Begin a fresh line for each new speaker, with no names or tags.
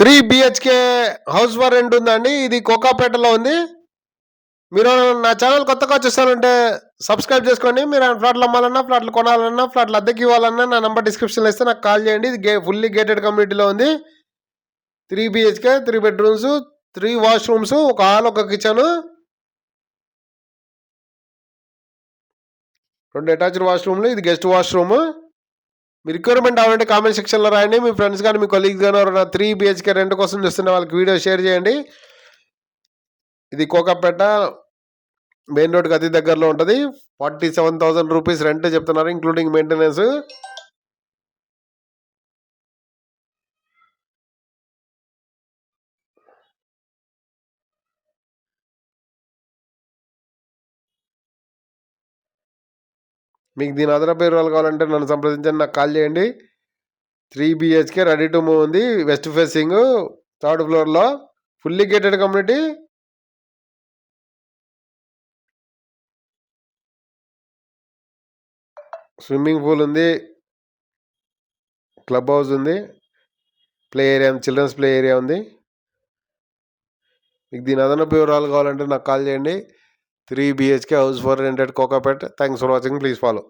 3 BHK house for rent ఉందండి. ఇది కోకాపేటలో ఉంది. మీరు నా ఛానల్ కొత్తగా చూస్తానంటే సబ్స్క్రైబ్ చేసుకోండి. మీరు ఫ్లాట్లు అమ్మాలన్నా, ఫ్లాట్లు కొనాలన్నా, ఫ్లాట్లు అద్దెకి ఇవ్వాలన్నా నా నెంబర్ డిస్క్రిప్షన్లో ఇస్తే నాకు కాల్ చేయండి. ఇది ఫుల్లీ గేటెడ్ కమ్యూనిటీలో ఉంది. 3 బిహెచ్కే, 3 బెడ్రూమ్స్, 3 వాష్రూమ్స్, ఒక హాల్, ఒక కిచెన్, 2 అటాచ్డ్ వాష్రూమ్లు. ఇది గెస్ట్ వాష్రూమ్. మీ రిక్వైర్మెంట్ అవ్వాలంటే కామెంట్ సెక్షన్లో రాయండి. మీ ఫ్రెండ్స్ కానీ మీ కొలీగ్స్ కానీ ఎవరైనా 3 బిహెచ్కే రెంట్ కోసం చూస్తున్న వాళ్ళకి వీడియో షేర్ చేయండి. ఇది కోకాపేట మెయిన్ రోడ్కి అతి దగ్గరలో ఉంటుంది. 47,000 రూపీస్ రెంట్ చెప్తున్నారు, ఇంక్లూడింగ్ మెయింటెనెన్స్. మీకు దీని అదనపు వివరాలు కావాలంటే నన్ను సంప్రదించండి, నాకు కాల్ చేయండి. 3 బిహెచ్కే రెడీ టు మూవ్ ఉంది. వెస్ట్ ఫేసింగ్, 3rd ఫ్లోర్లో, fully gated community. Swimming pool ఉంది, క్లబ్ హౌస్ ఉంది, play area, children's play area ఉంది. మీకు దీని అదనపు వివరాలు కావాలంటే నాకు కాల్ చేయండి. 3 BHK house for rent at Kokapet. Thanks for watching. Please follow.